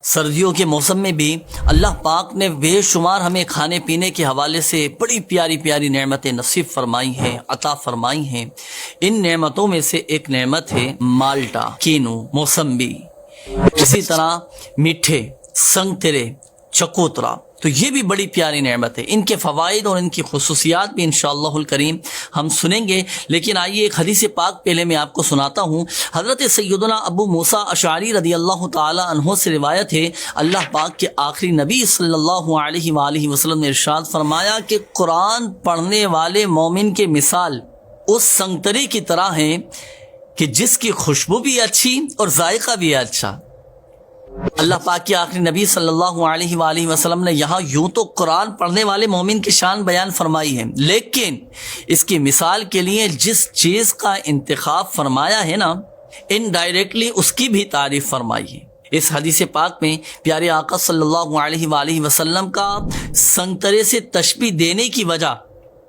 سردیوں کے موسم میں بھی اللہ پاک نے بے شمار ہمیں کھانے پینے کے حوالے سے بڑی پیاری پیاری نعمتیں نصیب فرمائی ہیں، عطا فرمائی ہیں۔ ان نعمتوں میں سے ایک نعمت ہے مالٹا، کینو، موسمبی، اسی طرح میٹھے، سنگترے، چکوترا۔ تو یہ بھی بڑی پیاری نعمت ہے۔ ان کے فوائد اور ان کی خصوصیات بھی انشاءاللہ الکریم ہم سنیں گے، لیکن آئیے ایک حدیث پاک پہلے میں آپ کو سناتا ہوں۔ حضرت سیدنا ابو موسیٰ اشعری رضی اللہ تعالی عنہ سے روایت ہے، اللہ پاک کے آخری نبی صلی اللہ علیہ وآلہ وسلم نے ارشاد فرمایا کہ قرآن پڑھنے والے مومن کے مثال اس سنگترے کی طرح ہے کہ جس کی خوشبو بھی اچھی اور ذائقہ بھی اچھا۔ اللہ پاک کے آخری نبی صلی اللہ علیہ وآلہ وسلم نے یہاں یوں تو قرآن پڑھنے والے مومن کی شان بیان فرمائی ہے، لیکن اس کی مثال کے لیے جس چیز کا انتخاب فرمایا ہے نا، انڈائریکٹلی اس کی بھی تعریف فرمائی ہے۔ اس حدیث پاک میں پیارے آقا صلی اللہ علیہ وآلہ وسلم کا سنگترے سے تشبیہ دینے کی وجہ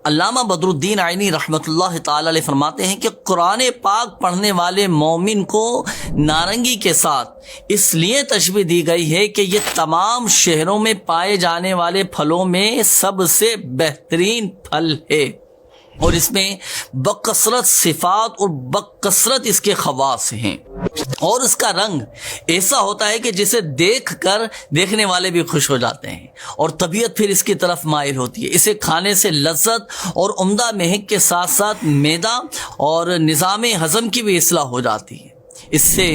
علامہ بدر الدین عینی رحمۃ اللہ تعالی علیہ فرماتے ہیں کہ قرآن پاک پڑھنے والے مومن کو نارنگی کے ساتھ اس لیے تشبیہ دی گئی ہے کہ یہ تمام شہروں میں پائے جانے والے پھلوں میں سب سے بہترین پھل ہے، اور اس میں بکثرت صفات اور بکثرت اس کے خواص ہیں، اور اس کا رنگ ایسا ہوتا ہے کہ جسے دیکھ کر دیکھنے والے بھی خوش ہو جاتے ہیں، اور طبیعت پھر اس کی طرف مائل ہوتی ہے۔ اسے کھانے سے لذت اور عمدہ مہک کے ساتھ ساتھ معدہ اور نظام ہضم کی بھی اصلاح ہو جاتی ہے۔ اس سے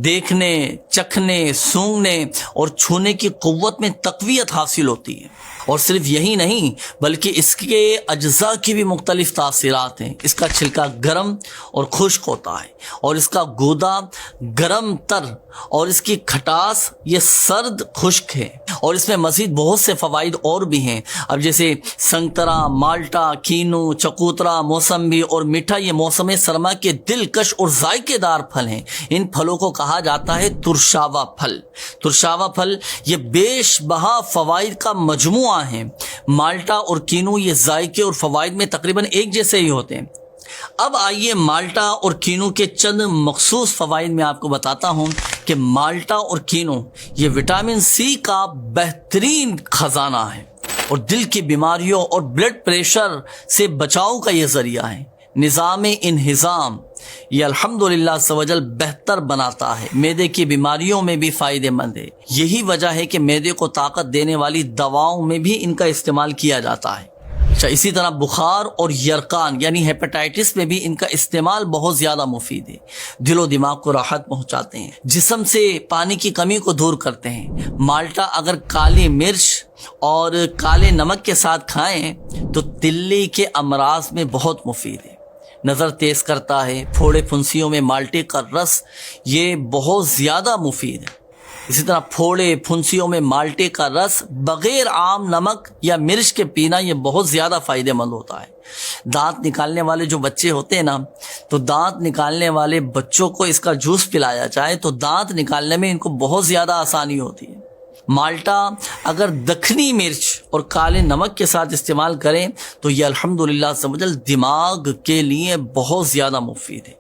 دیکھنے، چکھنے، سونگھنے اور چھونے کی قوت میں تقویت حاصل ہوتی ہے، اور صرف یہی نہیں بلکہ اس کے اجزاء کی بھی مختلف تاثیرات ہیں۔ اس کا چھلکا گرم اور خشک ہوتا ہے، اور اس کا گودا گرم تر، اور اس کی کھٹاس یہ سرد خشک ہے، اور اس میں مزید بہت سے فوائد اور بھی ہیں۔ اب جیسے سنگترا، مالٹا، کینو، چکوترا، موسمبی اور میٹھا یہ موسم سرما کے دلکش اور ذائقے دار پھل ہیں۔ ان پھلوں کو کہا جاتا ہے ترشاوا پھل۔ ترشاوا پھل یہ بیش بہا فوائد کا مجموعہ ہیں۔ مالٹا اور کینو یہ ذائقے اور فوائد میں تقریباً ایک جیسے ہی ہوتے ہیں۔ اب آئیے مالٹا اور کینو کے چند مخصوص فوائد میں آپ کو بتاتا ہوں کہ مالٹا اور کینو یہ وٹامن سی کا بہترین خزانہ ہے، اور دل کی بیماریوں اور بلڈ پریشر سے بچاؤ کا یہ ذریعہ ہے۔ نظام انہضام یہ الحمدللہ عز و جل بہتر بناتا ہے، معدے کی بیماریوں میں بھی فائدہ مند ہے۔ یہی وجہ ہے کہ معدے کو طاقت دینے والی دواؤں میں بھی ان کا استعمال کیا جاتا ہے۔ اچھا، اسی طرح بخار اور یرقان یعنی ہیپاٹائٹس میں بھی ان کا استعمال بہت زیادہ مفید ہے۔ دل و دماغ کو راحت پہنچاتے ہیں، جسم سے پانی کی کمی کو دور کرتے ہیں۔ مالٹا اگر کالی مرچ اور کالے نمک کے ساتھ کھائیں تو تلی کے امراض میں بہت مفید ہے، نظر تیز کرتا ہے۔ پھوڑے پھنسیوں میں مالٹے کا رس یہ بہت زیادہ مفید ہے۔ اسی طرح پھوڑے پھنسیوں میں مالٹے کا رس بغیر عام نمک یا مرچ کے پینا یہ بہت زیادہ فائدہ مند ہوتا ہے۔ دانت نکالنے والے جو بچے ہوتے ہیں نا، تو دانت نکالنے والے بچوں کو اس کا جوس پلایا جائے تو دانت نکالنے میں ان کو بہت زیادہ آسانی ہوتی ہے۔ مالٹا اگر دکھنی مرچ اور کالے نمک کے ساتھ استعمال کریں تو یہ الحمدللہ عز و جل دماغ کے لیے بہت زیادہ مفید ہے۔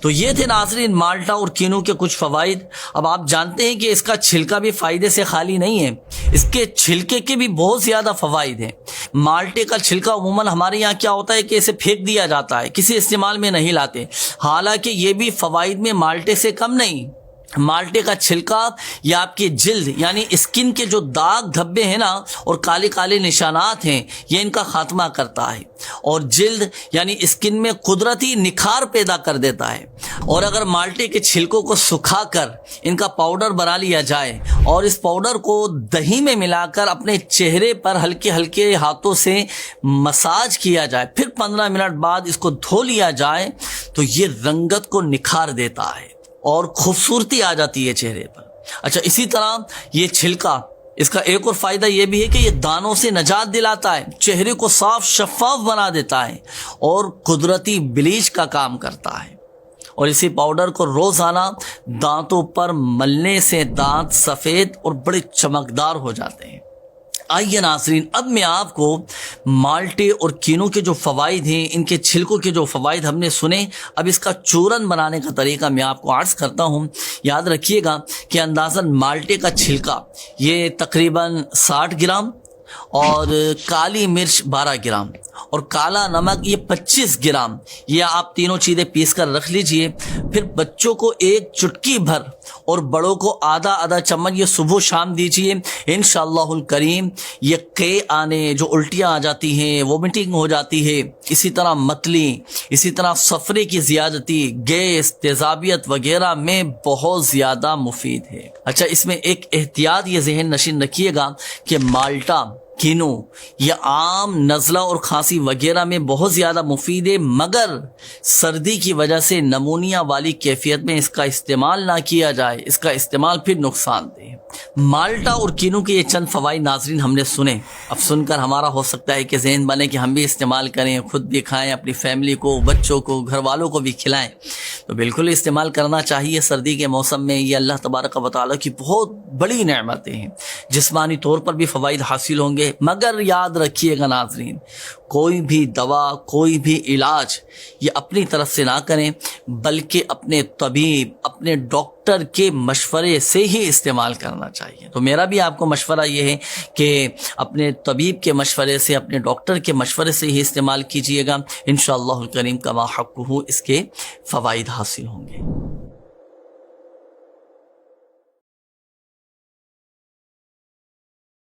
تو یہ تھے ناظرین مالٹا اور کینو کے کچھ فوائد۔ اب آپ جانتے ہیں کہ اس کا چھلکا بھی فائدے سے خالی نہیں ہے، اس کے چھلکے کے بھی بہت زیادہ فوائد ہیں۔ مالٹے کا چھلکا عموماً ہمارے یہاں کیا ہوتا ہے کہ اسے پھینک دیا جاتا ہے، کسی استعمال میں نہیں لاتے، حالانکہ یہ بھی فوائد میں مالٹے سے کم نہیں۔ مالٹے کا چھلکا یہ آپ کی جلد یعنی اسکن کے جو داغ دھبے ہیں نا اور کالے کالے نشانات ہیں یہ ان کا خاتمہ کرتا ہے، اور جلد یعنی اسکن میں قدرتی نکھار پیدا کر دیتا ہے۔ اور اگر مالٹے کے چھلکوں کو سکھا کر ان کا پاؤڈر بنا لیا جائے اور اس پاؤڈر کو دہی میں ملا کر اپنے چہرے پر ہلکے ہلکے ہاتھوں سے مساج کیا جائے، پھر 15 منٹ بعد اس کو دھو لیا جائے تو یہ رنگت کو نکھار دیتا ہے اور خوبصورتی آ جاتی ہے چہرے پر۔ اچھا، اسی طرح یہ چھلکا اس کا ایک اور فائدہ یہ بھی ہے کہ یہ دانوں سے نجات دلاتا ہے، چہرے کو صاف شفاف بنا دیتا ہے اور قدرتی بلیچ کا کام کرتا ہے۔ اور اسی پاؤڈر کو روزانہ دانتوں پر ملنے سے دانت سفید اور بڑے چمکدار ہو جاتے ہیں۔ آئیے ناظرین، اب میں آپ کو مالٹے اور کینو کے جو فوائد ہیں، ان کے چھلکوں کے جو فوائد ہم نے سنے، اب اس کا چورن بنانے کا طریقہ میں آپ کو عرض کرتا ہوں۔ یاد رکھیے گا کہ اندازاً مالٹے کا چھلکا یہ تقریباً 60 گرام اور کالی مرچ 12 گرام اور کالا نمک یہ 25 گرام، یہ آپ تینوں چیزیں پیس کر رکھ لیجئے۔ پھر بچوں کو ایک چٹکی بھر اور بڑوں کو آدھا چمچ یہ صبح و شام دیجئے۔ انشاءاللہ الکریم یہ قے آنے، جو الٹیاں آ جاتی ہیں، وومٹنگ ہو جاتی ہے، اسی طرح متلی، اسی طرح سفرے کی زیادتی، گیس، تیزابیت وغیرہ میں بہت زیادہ مفید ہے۔ اچھا، اس میں ایک احتیاط یہ ذہن نشین رکھیے گا کہ مالٹا، کینو یہ عام نزلہ اور کھانسی وغیرہ میں بہت زیادہ مفید ہے، مگر سردی کی وجہ سے نمونیا والی کیفیت میں اس کا استعمال نہ کیا جائے، اس کا استعمال پھر نقصان دہ ہے۔ مالٹا اور کینو کے یہ چند فوائد ناظرین ہم نے سنے، اب سن کر ہمارا ہو سکتا ہے کہ ذہن بنے کہ ہم بھی استعمال کریں، خود بھی کھائیں، اپنی فیملی کو، بچوں کو، گھر والوں کو بھی کھلائیں۔ تو بالکل استعمال کرنا چاہیے سردی کے موسم میں، یہ اللہ تبارک و تعالیٰ کی بہت بڑی نعمتیں ہیں، جسمانی طور پر بھی فوائد حاصل ہوں گے۔ مگر یاد رکھیے گا ناظرین، کوئی بھی دوا، کوئی بھی علاج یہ اپنی طرف سے نہ کریں، بلکہ اپنے طبیب، اپنے ڈاکٹر کے مشورے سے ہی استعمال کرنا چاہیے۔ تو میرا بھی آپ کو مشورہ یہ ہے کہ اپنے طبیب کے مشورے سے، اپنے ڈاکٹر کے مشورے سے ہی استعمال کیجئے گا، انشاءاللہ الکریم کما حقہ اس کے فوائد حاصل ہوں گے۔